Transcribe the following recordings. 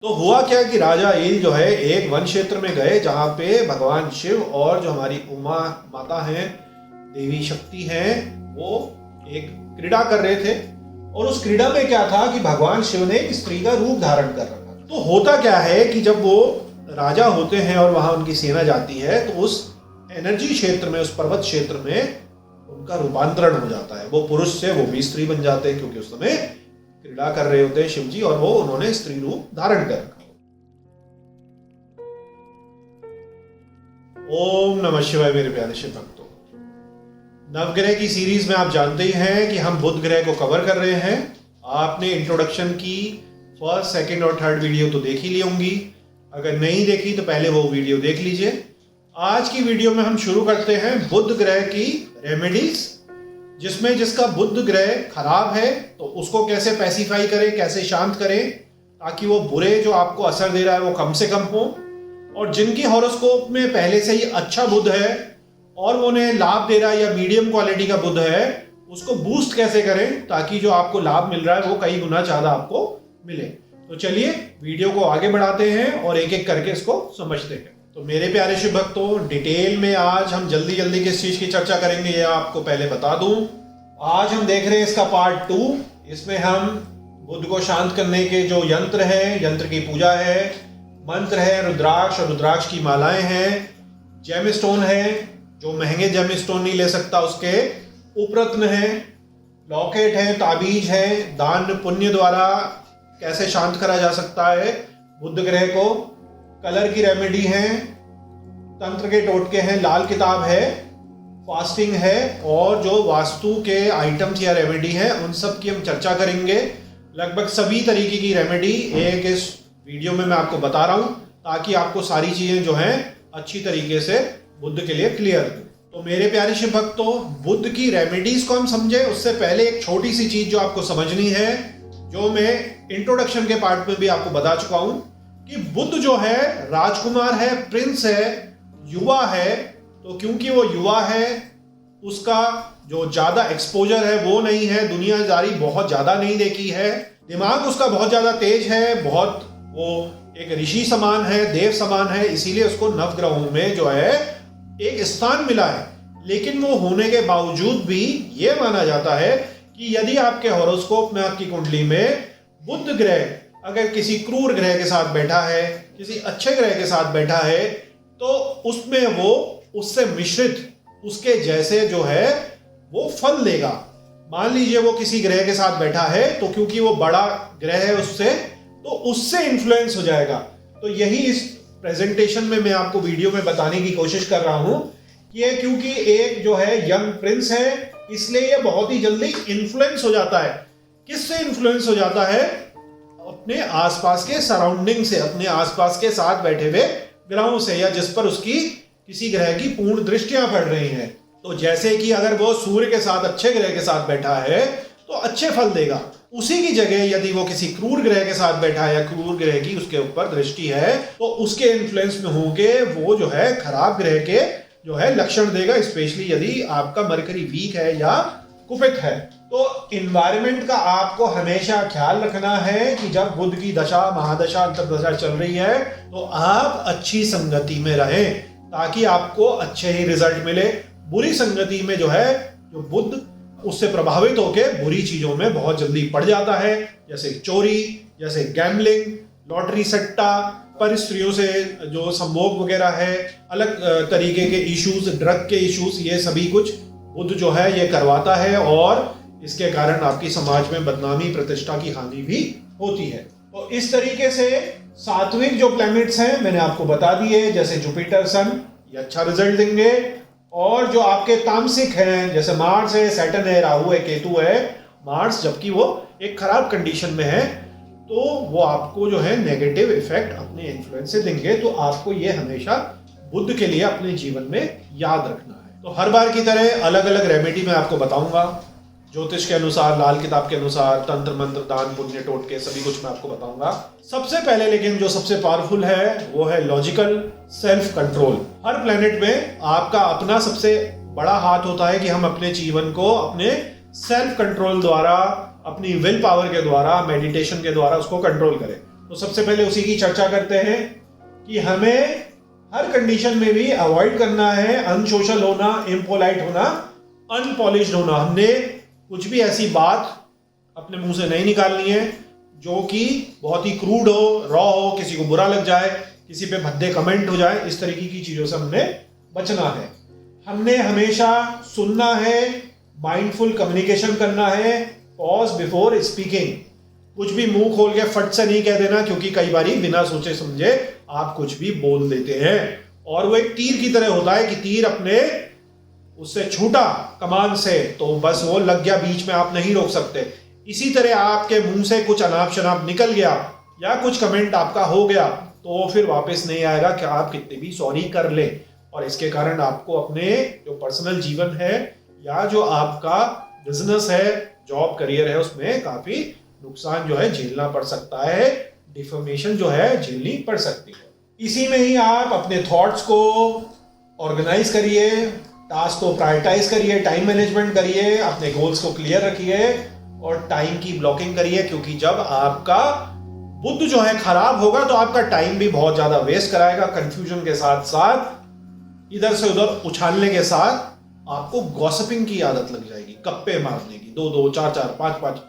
तो हुआ क्या कि राजा ईल जो है एक वन क्षेत्र में गए जहाँ पे भगवान शिव और जो हमारी उमा माता हैं, देवी शक्ति हैं, वो एक क्रीड़ा कर रहे थे। और उस क्रीड़ा में क्या था कि भगवान शिव ने एक स्त्री का रूप धारण कर रखा। तो होता क्या है कि जब वो राजा होते हैं और वहां उनकी सेना जाती है तो उस एनर्जी क्षेत्र में, उस पर्वत क्षेत्र में उनका रूपांतरण हो जाता है। वो पुरुष से वो भी स्त्री बन जाते हैं, क्योंकि उस समय क्रीड़ा कर रहे होते हैं शिव जी और वो उन्होंने स्त्री रूप धारण कर रखा। ओम नमः शिवाय मेरे प्यारे शिव भक्तों। नवग्रह की सीरीज में आप जानते ही हैं कि हम बुध ग्रह को कवर कर रहे हैं। आपने इंट्रोडक्शन की फर्स्ट, सेकंड और थर्ड वीडियो तो देख ही ली होंगी। अगर नहीं देखी तो पहले वो वीडियो देख लीजिए। आज की वीडियो में हम शुरू करते हैं बुध ग्रह की रेमेडीज, जिसमें जिसका बुध ग्रह खराब है तो उसको कैसे पैसिफाई करें, कैसे शांत करें, ताकि वो बुरे जो आपको असर दे रहा है वो कम से कम हो। और जिनकी हॉरोस्कोप में पहले से ही अच्छा बुध है और वो उन्हें लाभ दे रहा है या मीडियम क्वालिटी का बुध है, उसको बूस्ट कैसे करें ताकि जो आपको लाभ मिल रहा है वो कई गुना ज्यादा आपको मिले। तो चलिए वीडियो को आगे बढ़ाते हैं और एक एक करके इसको समझते हैं। तो मेरे प्यारे शिव भक्तों, डिटेल में आज हम जल्दी जल्दी किस चीज की चर्चा करेंगे ये आपको पहले बता दूं। आज हम देख रहे हैं इसका पार्ट 2। इसमें हम बुध को शांत करने के जो यंत्र है, यंत्र की पूजा है, मंत्र है, रुद्राक्ष और रुद्राक्ष की मालाएं हैं, जेमस्टोन है, जो महंगे जेमस्टोन नहीं ले सकता उसके उपरत्न है, लॉकेट है, ताबीज है, दान पुण्य द्वारा कैसे शांत करा जा सकता है बुध ग्रह को, कलर की रेमेडी है, तंत्र के टोटके हैं, लाल किताब है, फास्टिंग है और जो वास्तु के आइटम्स या रेमेडी है उन सब की हम चर्चा करेंगे। लगभग सभी तरीके की रेमेडी एक इस वीडियो में मैं आपको बता रहा हूं, ताकि आपको सारी चीजें जो हैं अच्छी तरीके से बुध के लिए क्लियर हो। तो मेरे प्यारे शिव भक्तों, बुध की रेमेडीज को हम समझे उससे पहले एक छोटी सी चीज जो आपको समझनी है, जो मैं इंट्रोडक्शन के पार्ट में भी आपको बता चुका हूं कि बुध जो है राजकुमार है, प्रिंस है, युवा है। तो क्योंकि वो युवा है, उसका जो ज्यादा एक्सपोजर है वो नहीं है, दुनियादारी बहुत ज्यादा नहीं देखी है, दिमाग उसका बहुत ज्यादा तेज है, बहुत वो एक ऋषि समान है, देव समान है, इसीलिए उसको नवग्रहों में जो है एक स्थान मिला है। लेकिन वो होने के बावजूद भी ये माना जाता है कि यदि आपके हॉरोस्कोप में, आपकी कुंडली में बुध ग्रह अगर किसी क्रूर ग्रह के साथ बैठा है, किसी अच्छे ग्रह के साथ बैठा है, तो उसमें वो उससे मिश्रित, उसके जैसे जो है वो फल देगा। मान लीजिए वो किसी ग्रह के साथ बैठा है तो क्योंकि वो बड़ा ग्रह है उससे, तो उससे इन्फ्लुएंस हो जाएगा। तो यही इस प्रेजेंटेशन में मैं आपको वीडियो में बताने की कोशिश कर रहा हूं कि ये क्योंकि एक जो है यंग प्रिंस है, इसलिए ये बहुत ही जल्दी इन्फ्लुएंस हो जाता है। किससे इन्फ्लुएंस हो जाता है? अपने आसपास के सराउंडिंग से, अपने आसपास के साथ बैठे हुए ग्रहों से, या जिस पर उसकी किसी ग्रह की पूर्ण दृष्टियां पड़ रही हैं। तो जैसे कि अगर वो सूर्य के साथ, अच्छे ग्रह के साथ बैठा है तो अच्छे फल देगा। उसी की जगह यदि वो किसी क्रूर ग्रह के साथ बैठा है या क्रूर ग्रह की उसके ऊपर दृष्टि है, तो उसके इन्फ्लुएंस में होके वो जो है खराब ग्रह के जो है लक्षण देगा, स्पेशली यदि आपका मरकरी वीक है या कुपित है। तो इन्वायरमेंट का आपको हमेशा ख्याल रखना है कि जब बुध की दशा, महादशा, अंतर्दशा चल रही है तो आप अच्छी संगति में रहें, ताकि आपको अच्छे ही रिजल्ट मिले। बुरी संगति में जो है, जो बुध उससे प्रभावित होकर बुरी चीजों में बहुत जल्दी पड़ जाता है, जैसे चोरी, जैसे गैम्बलिंग, लॉटरी सट्टा, पर स्त्रियों से जो संभोग वगैरह है, अलग तरीके के इश्यूज, ड्रग के इश्यूज, ये सभी कुछ बुध जो है ये करवाता है और इसके कारण आपकी समाज में बदनामी, प्रतिष्ठा की हानि भी होती है। तो इस तरीके से सात्विक जो प्लैनेट्स हैं मैंने आपको बता दिए, जैसे जुपिटर, सन, ये अच्छा रिजल्ट देंगे। और जो आपके तामसिक हैं, जैसे मार्स है, सैटर्न है, राहु है, केतु है। मार्स जबकि वो एक खराब कंडीशन में है तो वो आपको जो है नेगेटिव इफेक्ट अपने इन्फ्लुएंस से देंगे। तो आपको ये हमेशा बुध के लिए अपने जीवन में याद रखना है। तो हर बार की तरह अलग अलग रेमेडी मैं आपको बताऊंगा, ज्योतिष के अनुसार, लाल किताब के अनुसार, तंत्र मंत्र, दान पुण्य टोटके सभी कुछ मैं आपको बताऊंगा। सबसे पहले लेकिन जो सबसे पावरफुल है वो है लॉजिकल सेल्फ कंट्रोल। हर प्लेनेट में आपका अपना सबसे बड़ा हाथ होता है कि हम अपने जीवन को अपने सेल्फ कंट्रोल द्वारा, अपनी विल पावर के द्वारा, मेडिटेशन के द्वारा उसको कंट्रोल करें। तो सबसे पहले उसी की चर्चा करते हैं कि हमें हर कंडीशन में भी अवॉइड करना है अनसोशल होना, इम्पोलाइट होना, अनपॉलिश्ड होना। हमने कुछ भी ऐसी बात अपने मुंह से नहीं निकालनी है जो कि बहुत ही क्रूड हो, रॉ हो, किसी को बुरा लग जाए, किसी पे भद्दे कमेंट हो जाए, इस तरीके की चीजों से हमने बचना है। हमने हमेशा सुनना है, माइंडफुल कम्युनिकेशन करना है, पॉज बिफोर स्पीकिंग। कुछ भी मुंह खोल के फट से नहीं कह देना, क्योंकि कई बारी बिना सोचे समझे आप कुछ भी बोल देते हैं और वो एक तीर की तरह होता है कि तीर अपने उससे छूटा कमान से तो बस वो लग गया, बीच में आप नहीं रोक सकते। इसी तरह आपके मुंह से कुछ अनाप शनाप निकल गया या कुछ कमेंट आपका हो गया तो फिर वापस नहीं आएगा कि आप कितने भी सॉरी कर ले, और इसके कारण आपको अपने जो पर्सनल जीवन है या जो आपका बिजनेस है, जॉब करियर है, उसमें काफी नुकसान जो है झेलना पड़ सकता है, डिफॉर्मेशन जो है झेलनी पड़ सकती है। इसी में ही आप अपने थॉट्स को ऑर्गेनाइज करिए, टास्क को प्रायोरिटाइज करिए, टाइम मैनेजमेंट करिए, अपने गोल्स को क्लियर रखिए और टाइम की ब्लॉकिंग करिए, क्योंकि जब आपका बुद्ध जो है खराब होगा तो आपका टाइम भी बहुत ज्यादा वेस्ट कराएगा। कंफ्यूजन के साथ साथ इधर से उधर उछालने के साथ आपको गॉसिपिंग की आदत लग जाएगी, गप्पे मारने की 2-2, 4-4, 5-5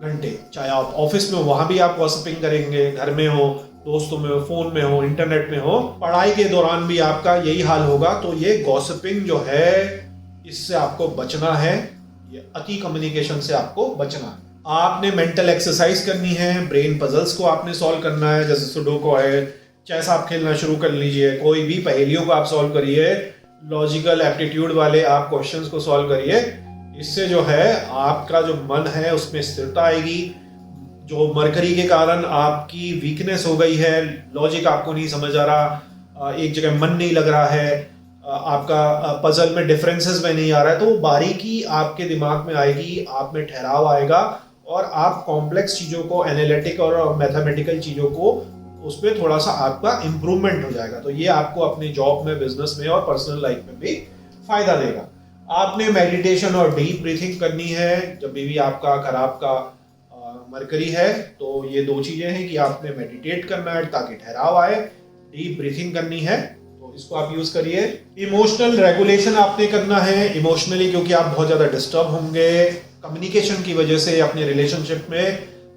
घंटे। चाहे आप ऑफिस में हो वहां भी आप गॉसिपिंग करेंगे, घर में हो, दोस्तों में हो, फोन में हो, इंटरनेट में हो, पढ़ाई के दौरान भी आपका यही हाल होगा। तो ये गॉसिपिंग जो है इससे आपको बचना है, ये अति कम्युनिकेशन से आपको बचना है। आपने मेंटल एक्सरसाइज करनी है, ब्रेन पजल्स को आपने सॉल्व करना है, जैसे सुडोको है, चेस आप खेलना शुरू कर लीजिए, कोई भी पहेलियों को आप सॉल्व करिए, लॉजिकल एप्टीट्यूड वाले आप क्वेश्चंस को सॉल्व करिए। इससे जो है आपका जो मन है उसमें स्थिरता आएगी। जो मरकरी के कारण आपकी वीकनेस हो गई है, लॉजिक आपको नहीं समझ आ रहा, एक जगह मन नहीं लग रहा है, आपका पजल में डिफरेंसेस में नहीं आ रहा है, तो वो बारीकी आपके दिमाग में आएगी, आप में ठहराव आएगा और आप कॉम्प्लेक्स चीज़ों को, एनालिटिक और मैथमेटिकल चीज़ों को, उसमें थोड़ा सा आपका इम्प्रूवमेंट हो जाएगा। तो ये आपको अपने जॉब में, बिजनेस में और पर्सनल लाइफ में भी फायदा देगा। आपने मेडिटेशन और डीप ब्रीथिंग करनी है जब भी आपका खराब का मरकरी है। तो ये दो चीजें हैं कि आपने मेडिटेट करना है ताकि ठहराव आए, डीप ब्रीथिंग करनी है, तो इसको आप यूज करिए। इमोशनल रेगुलेशन आपने करना है इमोशनली, क्योंकि आप बहुत ज्यादा डिस्टर्ब होंगे कम्युनिकेशन की वजह से अपने रिलेशनशिप में,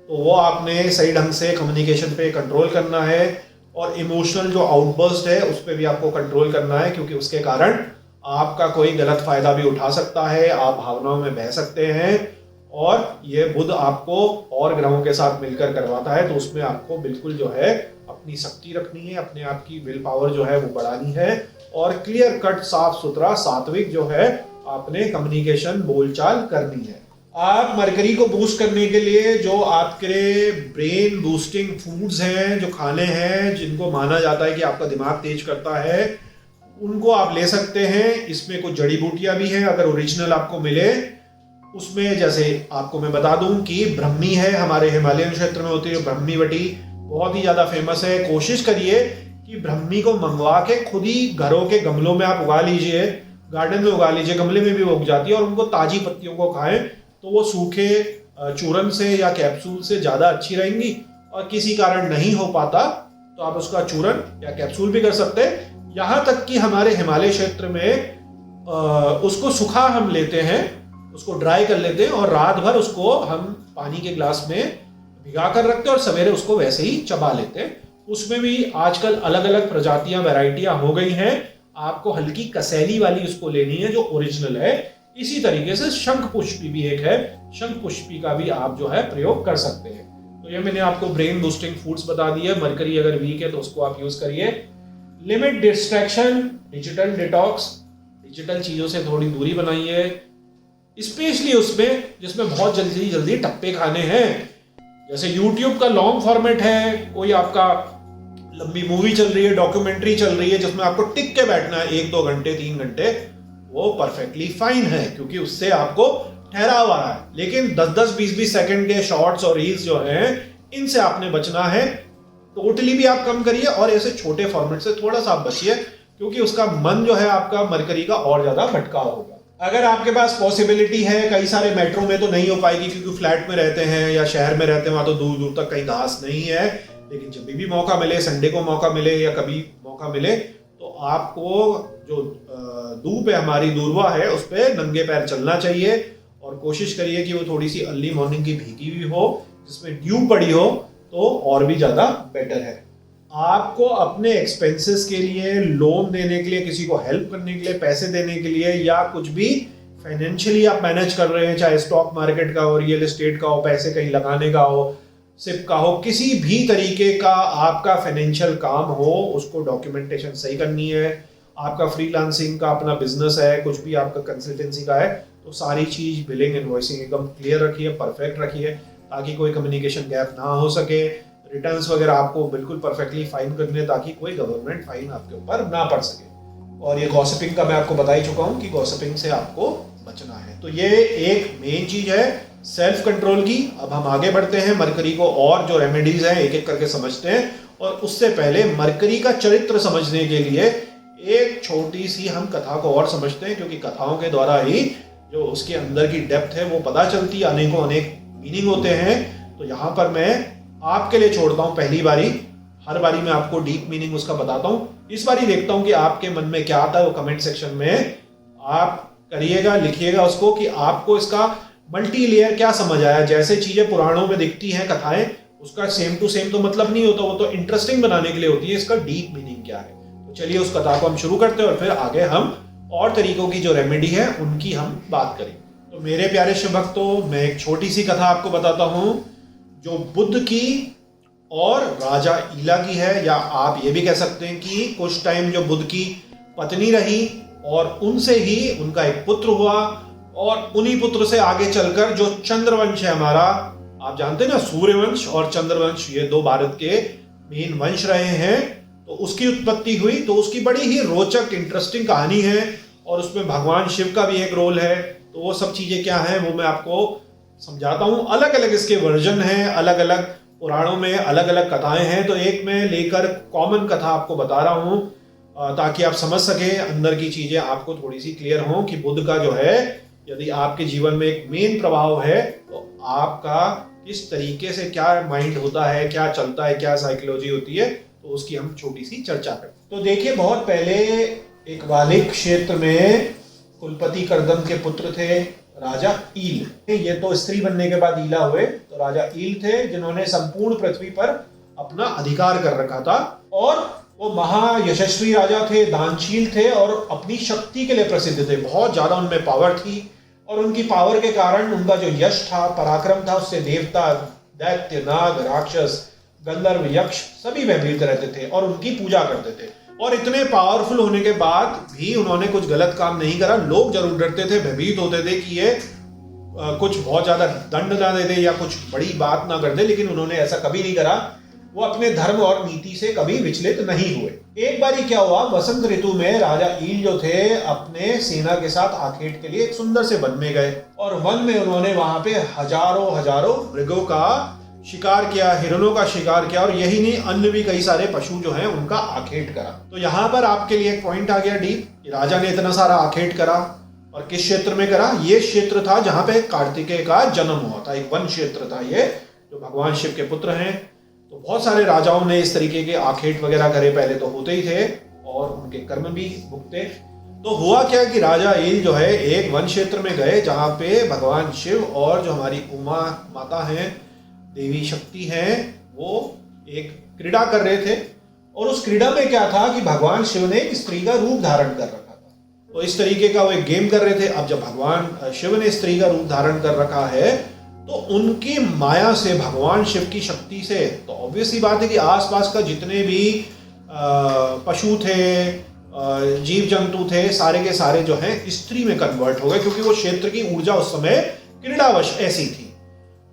तो वो आपने सही ढंग से कम्युनिकेशन पे कंट्रोल करना है। और इमोशनल जो आउटबर्स्ट है उस पर भी आपको कंट्रोल करना है, क्योंकि उसके कारण आपका कोई गलत फायदा भी उठा सकता है, आप भावनाओं में बह सकते हैं। और ये बुध आपको और ग्रहों के साथ मिलकर करवाता है, तो उसमें आपको बिल्कुल जो है अपनी शक्ति रखनी है, अपने आप की विल पावर जो है वो बढ़ानी है और क्लियर कट, साफ सुथरा, सात्विक जो है आपने कम्युनिकेशन, बोलचाल करनी है। आप मरकरी को बूस्ट करने के लिए जो आपके ब्रेन बूस्टिंग फूड्स हैं, जो खाने हैं जिनको माना जाता है कि आपका दिमाग तेज करता है, उनको आप ले सकते हैं। इसमें कुछ जड़ी बूटियां भी हैं, अगर ओरिजिनल आपको मिले उसमें। जैसे आपको मैं बता दूं कि ब्रह्मी है, हमारे हिमालयन क्षेत्र में होती है ब्रह्मी वटी, बहुत ही ज्यादा फेमस है। कोशिश करिए कि ब्रह्मी को मंगवा के खुद ही घरों के गमलों में आप उगा लीजिए, गार्डन में उगा लीजिए, गमले में भी वो उग जाती है, और उनको ताजी पत्तियों को खाएं तो वो सूखे चूरन से या कैप्सूल से ज्यादा अच्छी रहेंगी। और किसी कारण नहीं हो पाता तो आप उसका चूरन या कैप्सूल भी कर सकते हैं। यहाँ तक कि हमारे हिमालय क्षेत्र में उसको सुखा हम लेते हैं, उसको ड्राई कर लेते हैं और रात भर उसको हम पानी के ग्लास में भिगा कर रखते हैं और सवेरे उसको वैसे ही चबा लेते हैं। उसमें भी आजकल अलग अलग प्रजातियां, वैरायटियां हो गई हैं। आपको हल्की कसैली वाली उसको लेनी है जो ओरिजिनल है। इसी तरीके से शंख पुष्पी भी एक है, शंख पुष्पी का भी आप जो है प्रयोग कर सकते हैं। तो ये मैंने आपको ब्रेन बूस्टिंग फूड्स बता दिए। मरकरी अगर वीक है तो उसको आप यूज करिए। Limit distraction, digital detox, digital चीजों से थोड़ी दूरी बनाइए, स्पेशली उसमें जिसमें बहुत जल्दी जल्दी टप्पे खाने हैं। जैसे YouTube का लॉन्ग फॉर्मेट है, कोई आपका लंबी मूवी चल रही है, डॉक्यूमेंट्री चल रही है जिसमें आपको टिक के बैठना है 1-2 घंटे 3 घंटे, वो परफेक्टली फाइन है क्योंकि उससे आपको ठहराव आ रहा है। लेकिन 10-10, 20-20 सेकंड के शॉर्ट्स और रील्स जो हैं, इनसे आपने बचना है। टोटली भी आप कम करिए और ऐसे छोटे फॉर्मेट से थोड़ा सा आप बचिए, क्योंकि उसका मन जो है आपका मरकरी का और ज्यादा भटकाव होगा। अगर आपके पास पॉसिबिलिटी है, कई सारे मेट्रो में तो नहीं हो पाएगी क्योंकि फ्लैट में रहते हैं या शहर में रहते हैं, वहां तो दूर दूर तक कहीं घास नहीं है, लेकिन जब भी मौका मिले, संडे को मौका मिले या कभी मौका मिले, तो आपको जो धूप है हमारी दूरवा है उस पर नंगे पैर चलना चाहिए और कोशिश करिए कि वो थोड़ी सी अर्ली मॉर्निंग की भीगी हुई हो, जिसमें ड्यू पड़ी हो, तो और भी ज़्यादा बेटर है। आपको अपने एक्सपेंसेस के लिए, लोन देने के लिए, किसी को हेल्प करने के लिए, पैसे देने के लिए, या कुछ भी फाइनेंशियली आप मैनेज कर रहे हैं, चाहे स्टॉक मार्केट का हो, रियल एस्टेट का हो, पैसे कहीं लगाने का हो, सिप का हो, किसी भी तरीके का आपका फाइनेंशियल काम हो, उसको डॉक्यूमेंटेशन सही करनी है। आपका फ्रीलांसिंग का अपना बिजनेस है, कुछ भी आपका कंसल्टेंसी का है, तो सारी चीज बिलिंग, इनवॉइसिंग एकदम क्लियर रखिए, परफेक्ट रखिए, ताकि कोई कम्युनिकेशन गैप ना हो सके। रिटर्न्स वगैरह आपको बिल्कुल परफेक्टली फाइन करने, ताकि कोई गवर्नमेंट फाइन आपके ऊपर ना पड़ सके। और ये गॉसिपिंग का मैं आपको बता ही चुका हूँ कि गॉसिपिंग से आपको बचना है। तो ये एक मेन चीज है सेल्फ कंट्रोल की। अब हम आगे बढ़ते हैं, मरकरी को और जो रेमेडीज हैं एक एक करके समझते हैं। और उससे पहले मरकरी का चरित्र समझने के लिए एक छोटी सी हम कथा को और समझते हैं, क्योंकि कथाओं के द्वारा ही जो उसके अंदर की डेप्थ है वो पता चलती है, अनेकों अनेक मीनिंग होते हैं। तो यहाँ पर मैं आपके लिए छोड़ता हूँ पहली बारी, हर बारी मैं आपको डीप मीनिंग उसका बताता हूँ। इस बारी देखता हूँ कि आपके मन में क्या आता है, वो कमेंट सेक्शन में आप करिएगा, लिखिएगा उसको कि आपको इसका मल्टी लेयर क्या समझ आया। जैसे चीजें पुराणों में दिखती हैं कथाएं, उसका सेम टू सेम तो मतलब नहीं होता, वो तो इंटरेस्टिंग बनाने के लिए होती है। इसका डीप मीनिंग क्या है, तो चलिए उस कथा को हम शुरू करते हैं और फिर आगे हम और तरीकों की जो रेमेडी है उनकी हम बात करें। तो मेरे प्यारे शिव भक्तों, मैं एक छोटी सी कथा आपको बताता हूँ जो बुद्ध की और राजा ईला की है, या आप ये भी कह सकते हैं कि कुछ टाइम जो बुद्ध की पत्नी रही और उनसे ही उनका एक पुत्र हुआ, और उन्हीं पुत्र से आगे चलकर जो चंद्रवंश है हमारा, आप जानते हैं ना, सूर्यवंश और चंद्रवंश, ये दो भारत के मेन वंश रहे हैं, तो उसकी उत्पत्ति हुई। तो उसकी बड़ी ही रोचक इंटरेस्टिंग कहानी है और उसमें भगवान शिव का भी एक रोल है। तो वो सब चीजें क्या हैं वो मैं आपको समझाता हूँ। अलग अलग इसके वर्जन हैं, अलग अलग पुराणों में अलग अलग कथाएं हैं, तो एक मैं लेकर कॉमन कथा आपको बता रहा हूँ ताकि आप समझ सके, अंदर की चीजें आपको थोड़ी सी क्लियर हों कि बुद्ध का जो है, यदि आपके जीवन में एक मेन प्रभाव है तो आपका किस तरीके से क्या माइंड होता है, क्या चलता है, क्या साइकोलॉजी होती है, तो उसकी हम छोटी सी चर्चा करते। तो देखिए, बहुत पहले एक वालिक क्षेत्र में कुलपति कर्दम के पुत्र थे राजा ईल। ये तो स्त्री बनने के बाद ईला हुए, तो राजा ईल थे जिन्होंने संपूर्ण पृथ्वी पर अपना अधिकार कर रखा था, और वो महायशस्वी राजा थे, दानशील थे और अपनी शक्ति के लिए प्रसिद्ध थे। बहुत ज्यादा उनमें पावर थी, और उनकी पावर के कारण उनका जो यश था, पराक्रम था, उससे देवता, दैत्य, नाग, राक्षस, गंधर्व, यक्ष सभी भयभीत रहते थे और उनकी पूजा करते थे। और इतने पावरफुल होने के बाद भी उन्होंने कुछ गलत काम नहीं करा। लोग जरूर डरते थे, भयभीत होते थे कि ये कुछ बहुत ज्यादा दंड ना दे दे या कुछ बड़ी बात ना कर दे, लेकिन उन्होंने ऐसा कभी नहीं करा। वो अपने धर्म और नीति से कभी विचलित नहीं हुए। एक बारी क्या हुआ, वसंत ऋतु में राजा ईल जो थे अपने सेना के साथ आखेट के लिए एक सुंदर से वन में गए, और वन में उन्होंने वहां पे हजारों मृगों का शिकार किया, हिरणों का शिकार किया, और यही नहीं, अन्य भी कई सारे पशु जो हैं उनका आखेट करा। तो यहाँ पर आपके लिए एक पॉइंट आ गया डीप, राजा ने इतना सारा आखेट करा, और किस क्षेत्र में करा? ये क्षेत्र था जहां पे कार्तिकेय का जन्म हुआ था, एक वन क्षेत्र था ये, जो भगवान शिव के पुत्र हैं। तो बहुत सारे राजाओं ने इस तरीके के आखेट वगैरह करे, पहले तो होते ही थे, और उनके कर्म भी भुगते। तो हुआ क्या कि राजा ईल जो है एक वन क्षेत्र में गए जहाँ पे भगवान शिव और जो हमारी उमा माता हैं, देवी शक्ति हैं, वो एक क्रीड़ा कर रहे थे। और उस क्रीड़ा में क्या था कि भगवान शिव ने एक स्त्री का रूप धारण कर रखा था। तो इस तरीके का वो एक गेम कर रहे थे। अब जब भगवान शिव ने स्त्री का रूप धारण कर रखा है, तो उनकी माया से, भगवान शिव की शक्ति से, तो ऑब्वियस ही बात है कि आसपास का जितने भी पशु थे, जीव जंतु थे, सारे के सारे जो हैं स्त्री में कन्वर्ट हो गए, क्योंकि वो क्षेत्र की ऊर्जा उस समय क्रीड़ावश ऐसी थी।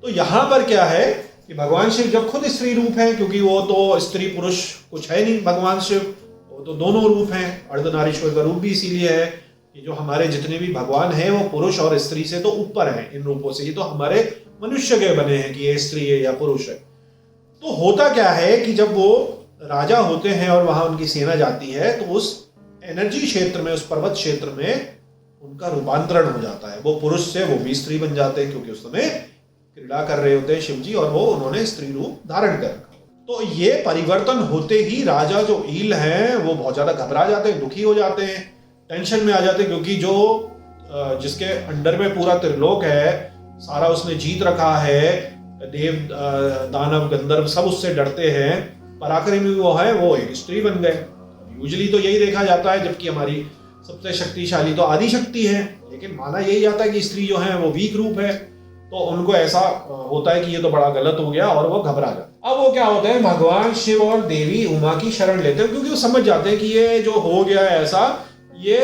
तो यहाँ पर क्या है कि भगवान शिव जब खुद स्त्री रूप है, क्योंकि वो तो स्त्री पुरुष कुछ है नहीं, भगवान शिव वो तो दोनों रूप हैं, अर्धनारीश्वर का रूप भी इसीलिए है कि जो हमारे जितने भी भगवान हैं वो पुरुष और स्त्री से तो ऊपर हैं इन रूपों से। ये तो हमारे मनुष्य के बने हैं कि ये स्त्री है या पुरुष है। तो होता क्या है कि जब वो राजा होते हैं और वहां उनकी सेना जाती है, तो उस एनर्जी क्षेत्र में, उस पर्वत क्षेत्र में उनका रूपांतरण हो जाता है। वो पुरुष से वो भी स्त्री बन जाते हैं, क्योंकि उस समय क्रीड़ा कर रहे होते हैं शिव जी, और वो उन्होंने स्त्री रूप धारण कर रखा। तो ये परिवर्तन होते ही राजा जो ईल हैं वो बहुत ज्यादा घबरा जाते हैं, दुखी हो जाते हैं, टेंशन में आ जाते हैं, क्योंकि जो जिसके अंडर में पूरा त्रिलोक है, सारा उसने जीत रखा है, देव दानव गंधर्व सब उससे डरते हैं, पराक्रमी वो है, वो एक स्त्री बन गए। यूजुअली तो यही देखा जाता है, जबकि हमारी सबसे शक्तिशाली तो आदि शक्ति है, लेकिन माना यही जाता है कि स्त्री जो है वो वीक रूप है। तो उनको ऐसा होता है कि ये तो बड़ा गलत हो गया और वो घबरा जाते। अब वो क्या होता है, भगवान शिव और देवी उमा की शरण लेते हैं, क्योंकि वो समझ जाते हैं कि ये जो हो गया है ऐसा, ये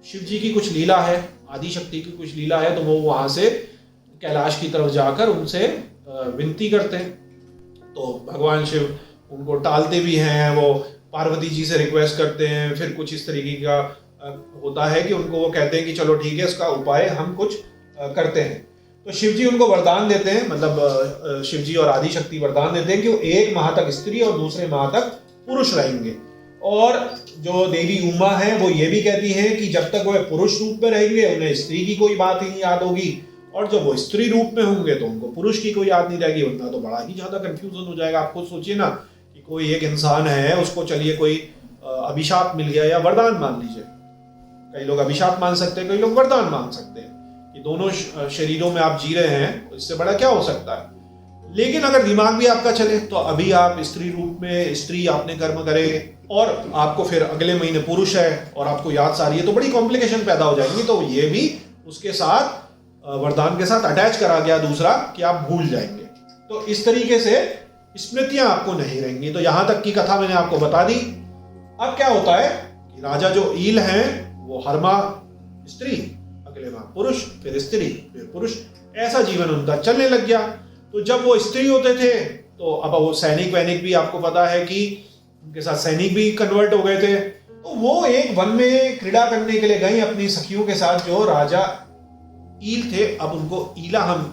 शिव जी की कुछ लीला है, आदि शक्ति की कुछ लीला है। तो वो वहां से कैलाश की तरफ जाकर उनसे विनती करते हैं। तो भगवान शिव उनको टालते भी हैं, वो पार्वती जी से रिक्वेस्ट करते हैं, फिर कुछ इस तरीके का होता है कि उनको वो कहते हैं कि चलो ठीक है, इसका उपाय हम कुछ करते हैं। तो शिव जी उनको वरदान देते हैं, मतलब शिव जी और आदि शक्ति वरदान देते हैं कि वो 1 माह तक स्त्री और दूसरे माह तक पुरुष रहेंगे। और जो देवी उमा है वो ये भी कहती हैं कि जब तक वो पुरुष रूप में रहेंगे उन्हें स्त्री की कोई बात ही नहीं याद होगी, और जब वो स्त्री रूप में होंगे तो उनको पुरुष की कोई याद नहीं रहेगी, वरना तो बड़ा ही ज्यादा कंफ्यूजन हो जाएगा। आप खुद सोचिए ना कि कोई एक इंसान है, उसको चलिए कोई अभिशाप मिल गया या वरदान मान लीजिए, कई लोग अभिशाप मान सकते हैं, कई लोग वरदान मान सकते हैं कि दोनों शरीरों में आप जी रहे हैं, तो इससे बड़ा क्या हो सकता है। लेकिन अगर दिमाग भी आपका चले तो अभी आप स्त्री रूप में स्त्री आपने कर्म करे और आपको फिर अगले महीने पुरुष है और आपको याद सारी है, तो बड़ी कॉम्प्लिकेशन पैदा हो जाएंगी। तो ये भी उसके साथ वरदान के साथ अटैच करा गया दूसरा कि आप भूल जाएंगे, तो इस तरीके से स्मृतियां आपको नहीं रहेंगी। तो यहां तक की कथा मैंने आपको बता दी। अब क्या होता है कि राजा जो ईल हैं वो हर माह स्त्री, अगले माह पुरुष, फिर स्त्री, फिर पुरुष, ऐसा जीवन उनका चलने लग गया। तो जब वो स्त्री होते थे तो अब वो सैनिक वैनिक भी आपको पता है कि उनके साथ सैनिक भी कन्वर्ट हो गए थे। तो वो एक वन में क्रीड़ा करने के लिए गई अपनी सखियों के साथ, जो राजा ईल थे। अब उनको ईला हम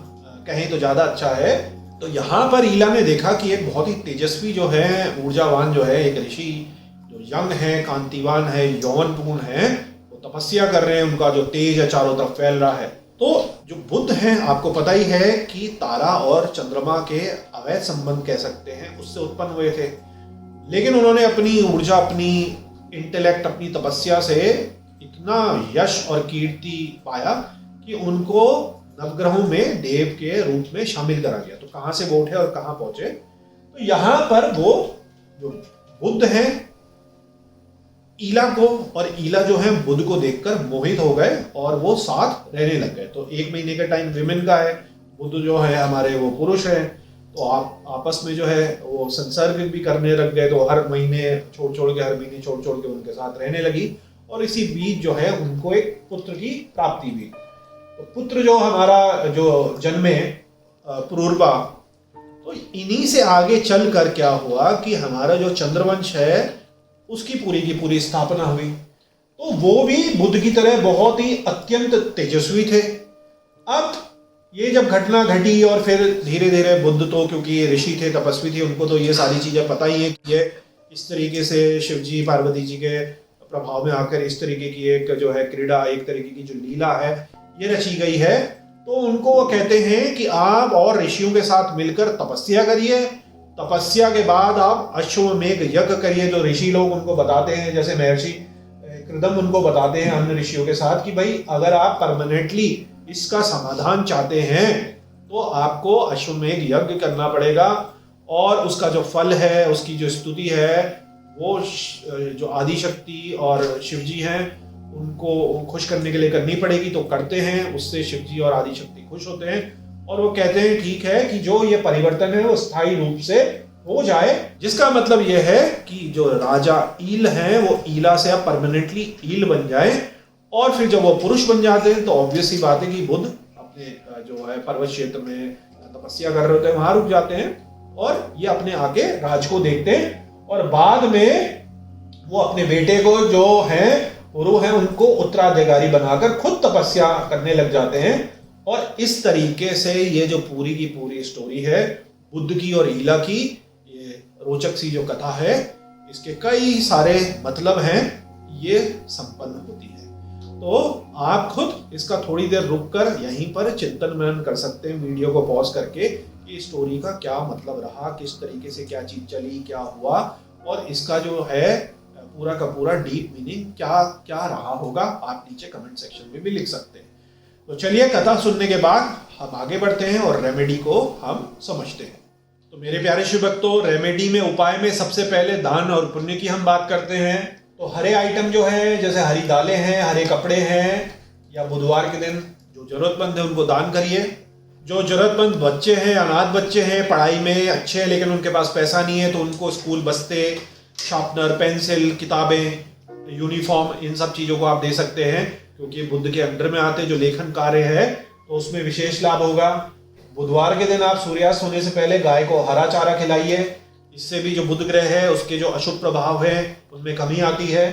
कहें तो ज्यादा अच्छा है। तो यहाँ पर ईला ने देखा कि एक बहुत ही तेजस्वी जो है, ऊर्जावान जो है, एक ऋषि जो यंग है, कांतिवान है, यौवनपूर्ण है, वो तपस्या कर रहे हैं, उनका जो तेज है चारों तरफ फैल रहा है। तो जो बुद्ध हैं, आपको पता ही है कि तारा और चंद्रमा के अवैध संबंध कह सकते हैं, उससे उत्पन्न हुए थे। लेकिन उन्होंने अपनी ऊर्जा, अपनी इंटेलेक्ट, अपनी तपस्या से इतना यश और कीर्ति पाया कि उनको नवग्रहों में देव के रूप में शामिल करा गया। तो कहां से वो उठे और कहां पहुंचे, तो यहां पर वो जो बुद्ध हैं, ईला को, और ईला जो है बुद्ध को देखकर मोहित हो गए और वो साथ रहने लग गए। तो 1 महीने का टाइम विमेन का है, बुद्ध जो है हमारे वो पुरुष है। तो आप आपस में जो है वो संसर्ग भी करने लग गए। तो हर महीने छोड़ छोड़ के, हर महीने छोड़ छोड़ के उनके साथ रहने लगी, और इसी बीच जो है उनको एक पुत्र की प्राप्ति हुई। तो पुत्र जो हमारा जो जन्मे पुरूरवा, तो इन्हीं से आगे चल कर क्या हुआ कि हमारा जो चंद्रवंश है उसकी पूरी की पूरी स्थापना हुई। तो वो भी बुद्ध की तरह बहुत ही अत्यंत तेजस्वी थे। अब ये जब घटना घटी और फिर धीरे धीरे बुद्ध तो, क्योंकि ये ऋषि थे, तपस्वी थे, उनको तो ये सारी चीजें पता ही है कि ये इस तरीके से शिव जी पार्वती जी के प्रभाव में आकर इस तरीके की एक जो है क्रीड़ा, एक तरीके की जो लीला है ये रची गई है। तो उनको वो कहते हैं कि आप और ऋषियों के साथ मिलकर तपस्या करिए, तपस्या के बाद आप अश्वमेध यज्ञ करिए। जो ऋषि लोग उनको बताते हैं, जैसे महर्षि कृदम उनको बताते हैं अन्य ऋषियों के साथ कि भाई अगर आप परमानेंटली इसका समाधान चाहते हैं तो आपको अश्वमेध यज्ञ करना पड़ेगा, और उसका जो फल है, उसकी जो स्तुति है, वो जो आदि शक्ति और शिव जी हैं उनको खुश करने के लिए करनी पड़ेगी। तो करते हैं, उससे शिव जी और आदि शक्ति खुश होते हैं और वो कहते हैं ठीक है कि जो ये परिवर्तन है वो स्थायी रूप से हो जाए। जिसका मतलब ये है कि जो राजा ईल हैं वो ईला से अब परमानेंटली ईल बन जाए, और फिर जब वो पुरुष बन जाते हैं तो ऑब्वियस सी बात है कि बुद्ध अपने जो है पर्वत क्षेत्र में तपस्या कर रहे होते हैं, वहां रुक जाते हैं और ये अपने आगे राज को देखते हैं। और बाद में वो अपने बेटे को जो है गुरु हैं उनको उत्तराधिकारी बनाकर खुद तपस्या करने लग जाते हैं। और इस तरीके से ये जो पूरी की पूरी स्टोरी है बुद्ध की और ईला की, ये रोचक सी जो कथा है, इसके कई सारे मतलब हैं, ये संपन्न होती है। तो आप खुद इसका थोड़ी देर रुक कर यहीं पर चिंतन मनन कर सकते हैं, वीडियो को पॉज करके, कि स्टोरी का क्या मतलब रहा, किस तरीके से क्या चीज चली, क्या हुआ, और इसका जो है पूरा का पूरा डीप मीनिंग क्या क्या रहा होगा। आप नीचे कमेंट सेक्शन में भी लिख सकते हैं। तो चलिए, कथा सुनने के बाद हम आगे बढ़ते हैं और रेमेडी को हम समझते हैं। तो मेरे प्यारे शिव भक्तों, रेमेडी में, उपाय में सबसे पहले दान और पुण्य की हम बात करते हैं। तो हरे आइटम जो है, जैसे हरी दालें हैं, हरे कपड़े हैं, या बुधवार के दिन जो जरूरतमंद है उनको दान करिए। जो जरूरतमंद बच्चे हैं, अनाथ बच्चे हैं, पढ़ाई में अच्छे हैं लेकिन उनके पास पैसा नहीं है, तो उनको स्कूल बस्ते, शार्पनर, पेंसिल, किताबें, यूनिफॉर्म, इन सब चीज़ों को आप दे सकते हैं, क्योंकि बुध के अंडर में आते जो लेखन कार्य है तो उसमें विशेष लाभ होगा। बुधवार के दिन आप सूर्यास्त होने से पहले गाय को हरा चारा खिलाइए। इससे भी जो बुध ग्रह है उसके जो अशुभ प्रभाव है उनमें कमी आती है।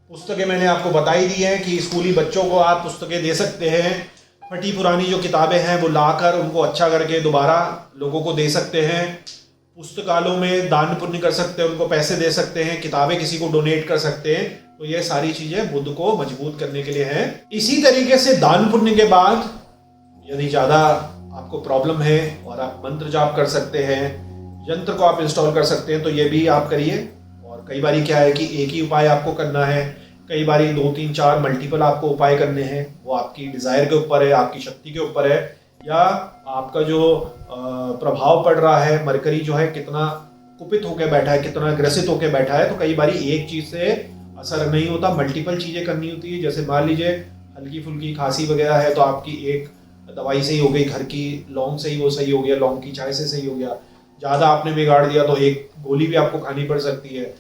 पुस्तकें मैंने आपको बताई दी हैं कि स्कूली बच्चों को आप पुस्तकें दे सकते हैं। फटी पुरानी जो किताबें हैं वो लाकर उनको अच्छा करके दोबारा लोगों को दे सकते हैं। पुस्तकालयों में दान पुण्य कर सकते हैं, उनको पैसे दे सकते हैं, किताबें किसी को डोनेट कर सकते हैं। तो ये सारी चीजें बुध को मजबूत करने के लिए हैं। इसी तरीके से दान पुण्य के बाद यदि ज्यादा आपको प्रॉब्लम है और आप मंत्र जाप कर सकते हैं, यंत्र को आप इंस्टॉल कर सकते हैं, तो ये भी आप करिए। और कई बारी क्या है कि एक ही उपाय आपको करना है, कई बारी 2, 3, 4 मल्टीपल आपको उपाय करने हैं। वो आपकी डिजायर के ऊपर है, आपकी शक्ति के ऊपर है, या आपका जो प्रभाव पड़ रहा है, मरकरी जो है कितना कुपित होकर बैठा है, कितना ग्रसित होकर बैठा है। तो कई बारी एक चीज से असर नहीं होता, मल्टीपल चीजें करनी होती है। जैसे मान लीजिए हल्की फुल्की खांसी वगैरह है तो आपकी एक दवाई से ही हो गई, घर की लौंग से ही वो सही हो गया, लौंग की चाय से सही हो गया। ज़्यादा आपने बिगाड़ दिया तो एक गोली भी आपको खानी पड़ सकती है।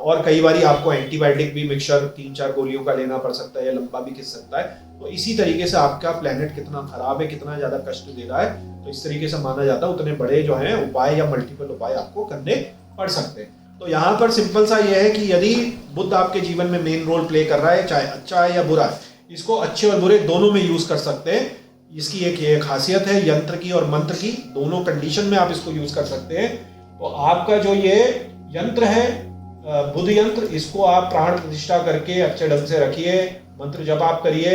और कई बारी आपको एंटीबायोटिक भी मिक्सचर 3-4 गोलियों का लेना पड़ सकता है, या लंबा भी खिंच सकता है। तो इसी तरीके से आपका प्लेनेट कितना खराब है, कितना ज़्यादा कष्ट दे रहा है, तो इस तरीके से माना जाता है उतने बड़े जो हैं उपाय या मल्टीपल उपाय आपको करने पड़ सकते हैं। तो यहाँ पर सिंपल सा यह है कि यदि बुध आपके जीवन में मेन रोल प्ले कर रहा है, चाहे अच्छा है या बुरा है, इसको अच्छे और बुरे दोनों में यूज कर सकते हैं। इसकी एक ये खासियत है, यंत्र की और मंत्र की, दोनों कंडीशन में आप इसको यूज कर सकते हैं। तो आपका जो ये यंत्र है, बुध यंत्र, इसको आप प्राण प्रतिष्ठा करके अच्छे ढंग से रखिए, मंत्र जप आप करिए।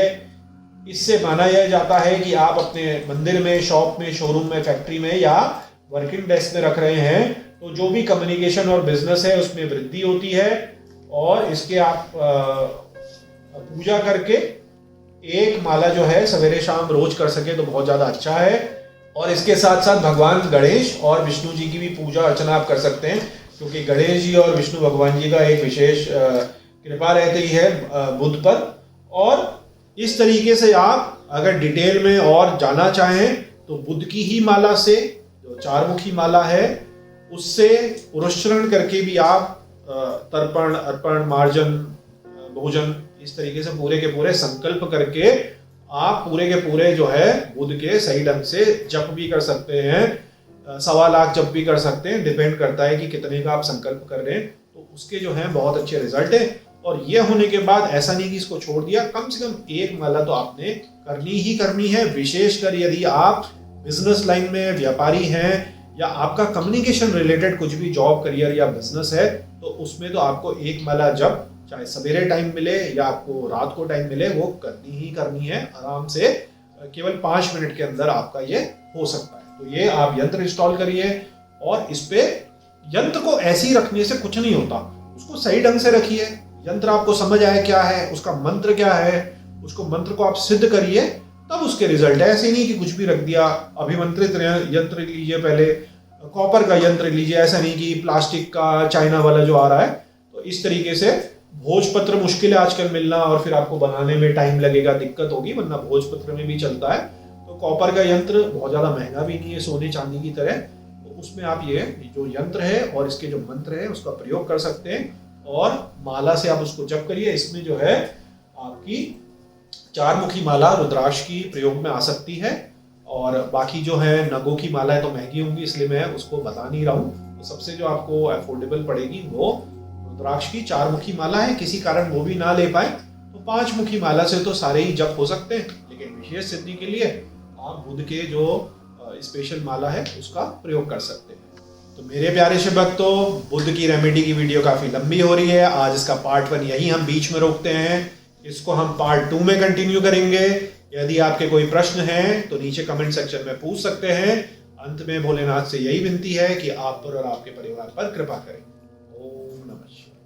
इससे माना यह जाता है कि आप अपने मंदिर में, शॉप में, शोरूम में, फैक्ट्री में या वर्किंग डेस्क में रख रहे हैं, तो जो भी कम्युनिकेशन और बिजनेस है उसमें वृद्धि होती है। और इसके आप पूजा करके एक माला जो है सवेरे शाम रोज कर सके तो बहुत ज्यादा अच्छा है। और इसके साथ साथ भगवान गणेश और विष्णु जी की भी पूजा अर्चना आप कर सकते हैं, क्योंकि गणेश जी और विष्णु भगवान जी का एक विशेष कृपा रहती है बुध पर। और इस तरीके से आप अगर डिटेल में और जाना चाहें तो बुध की ही माला से, जो 4 मुखी माला है, उससे पुरस्चरण करके भी आप तर्पण, अर्पण, मार्जन, भोजन, इस तरीके से पूरे के पूरे संकल्प करके आप पूरे के पूरे जो है बुध के सही ढंग से जप भी कर सकते हैं। 1.25 लाख जप भी कर सकते हैं, डिपेंड करता है कि कितने का आप संकल्प कर रहे हैं। तो उसके जो है बहुत अच्छे रिजल्ट है। और ये होने के बाद ऐसा नहीं कि इसको छोड़ दिया, कम से कम एक माला तो आपने करनी ही करनी है। विशेषकर यदि आप बिजनेस लाइन में व्यापारी हैं या आपका कम्युनिकेशन रिलेटेड कुछ भी जॉब, करियर या बिजनेस है, तो उसमें तो आपको एक माला जप, चाहे सवेरे टाइम मिले या आपको रात को टाइम मिले, वो करनी ही करनी है आराम से। केवल 5 मिनट के अंदर आपका ये हो सकता है। तो ये आप यंत्र इंस्टॉल करिए और इस पे यंत्र को ऐसे ही रखने से कुछ नहीं होता, उसको सही ढंग से रखिए। यंत्र आपको समझ आए क्या है, उसका मंत्र क्या है, उसको मंत्र को आप सिद्ध करिए, तब उसके रिजल्ट है। ऐसे नहीं कि कुछ भी रख दिया। अभिमंत्रित यंत्र लीजिए, पहले कॉपर का यंत्र लीजिए, ऐसा नहीं कि प्लास्टिक का, चाइना वाला जो आ रहा है। तो इस तरीके से भोजपत्र मुश्किल है आजकल मिलना, और फिर आपको बनाने में टाइम लगेगा, दिक्कत होगी, वरना भोजपत्र में भी चलता है। तो कॉपर का यंत्र बहुत ज्यादा महंगा भी नहीं है, सोने चांदी की तरह। तो उसमें आप ये जो यंत्र है और इसके जो मंत्र है उसका प्रयोग कर सकते हैं, और माला से आप उसको जप करिए। इसमें जो है आपकी 4 मुखी माला रुद्राक्ष की प्रयोग में आ सकती है, और बाकी जो है नगों की माला है तो महंगी होंगी, इसलिए मैं उसको बता नहीं रहा हूँ। तो सबसे जो आपको अफोर्डेबल पड़ेगी वो रुद्राक्ष की 4 मुखी माला है। किसी कारण वो भी ना ले पाए तो 5 मुखी माला से तो सारे ही जप हो सकते हैं, लेकिन विशेष सिद्धि के लिए आप बुध के जो स्पेशल माला है उसका प्रयोग कर सकते हैं। तो मेरे प्यारे शिव भक्तों, बुध की रेमेडी की वीडियो काफी लंबी हो रही है, आज इसका पार्ट 1 यही हम बीच में रोकते हैं। इसको हम पार्ट 2 में कंटिन्यू करेंगे। यदि आपके कोई प्रश्न हैं तो नीचे कमेंट सेक्शन में पूछ सकते हैं। अंत में भोलेनाथ से यही विनती है कि आप पर और आपके परिवार पर कृपा करें। ओम नमः शिवाय।